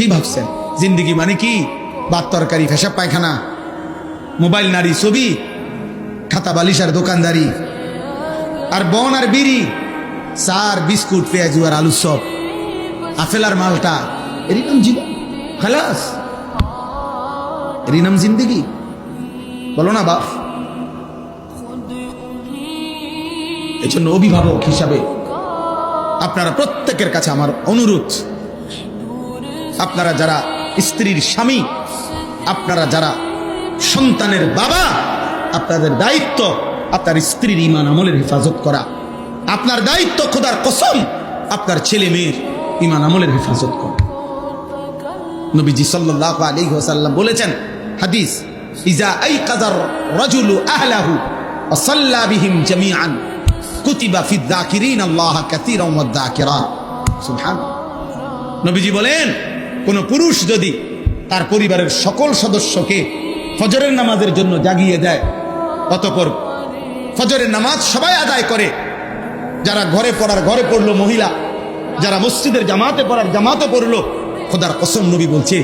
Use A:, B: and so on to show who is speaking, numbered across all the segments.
A: কি ভাবছেন জিন্দিগি মানে কি? ভাত তরকারি, পেশাব পায়খানা, মোবাইল, নারী, ছবি, খাতা বালিশ আর দোকানদারি, আর বন আর বিড়ি, চার বিস্কুট, পেঁয়াজু আর আলুর চপ, আপেল আর মালটা, এরই নাম জীবন? খালাস, এরই নাম জিন্দিগি? বলো না বাপ। এজন্য অভিভাবক হিসাবে আপনারা প্রত্যেকের কাছে আমার অনুরোধ, আপনারা যারা স্ত্রীর স্বামী, আপনারা যারা সন্তানের বাবা, আপনাদের দায়িত্ব আপনার স্ত্রীর ঈমান আমলের হেফাজত করা। আপনার দায়িত্ব খোদার কসম আপনার ছেলে মেয়ের ঈমান আমলের হেফাজত করা। নবীজি সাল্লাল্লাহু আলাইহি ওয়াসাল্লাম বলেছেন, হাদিস, ইজা আইকাযার রাজুলু আহলাহু ওয়া সাল্লা বিহিম জামিআন কুতিবা ফিদ যাকিরিন আল্লাহ কাসীরান ওয়াদ যাকিরাত। সুবহানাল্লাহ। নবীজি বলেন, কোন পুরুষ যদি তার পরিবারের সকল সদস্যকে ফজরের নামাজের জন্য জাগিয়ে দেয়, অতঃপর ফজরের নামাজ সবাই আদায় করে, যারা ঘরে পড়ার ঘরে পড়লো মহিলা, যারা মসজিদের জামাতে পড়ার জামাতে পড়লো, খোদার কসম নবী বলছে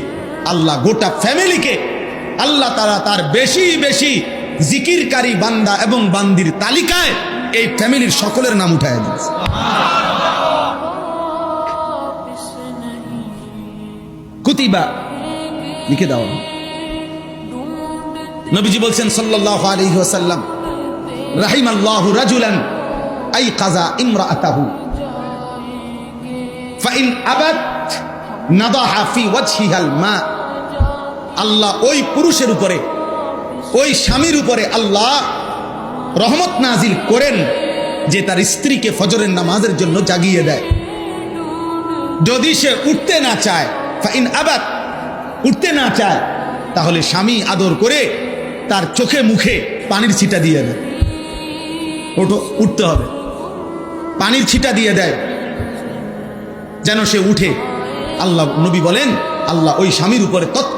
A: আল্লাহ গোটা ফ্যামিলিকে আল্লাহ তাআলা তার বেশি বেশি জিকিরকারী বান্দা এবং বান্দির তালিকায় এই ফ্যামিলির সকলের নাম উঠায় দিয়েছে। কুতিবা লিখে দাও। নবীজি বলছেন সাল্লাল্লাহু আলাইহি ওয়াসাল্লাম, রাহিমাল্লাহু রাজুলান আইকাযা ইমরাআতাহু ফাইন আবাত নাদাহা ফি ওয়াজহিহাল মা। আল্লাহ ওই পুরুষের উপরে, ওই স্বামীর উপরে আল্লাহ রহমত নাজিল করেন যে তার স্ত্রীকে ফজরের নামাজের জন্য জাগিয়ে দেয়। যদি সে উঠতে না চায়, ফাইন আবাত, উঠতে না চায়, তাহলে স্বামী আদর করে তার চোখে মুখে পানির ছিটা দিয়ে দেয়। ওঠো, উঠতে হবে, পানির ছিটা দিয়ে দেয় যেন সে উঠে। আল্লাহ নবী বলেন আল্লাহ ওই স্বামীর উপরে তৎক্ষণাৎ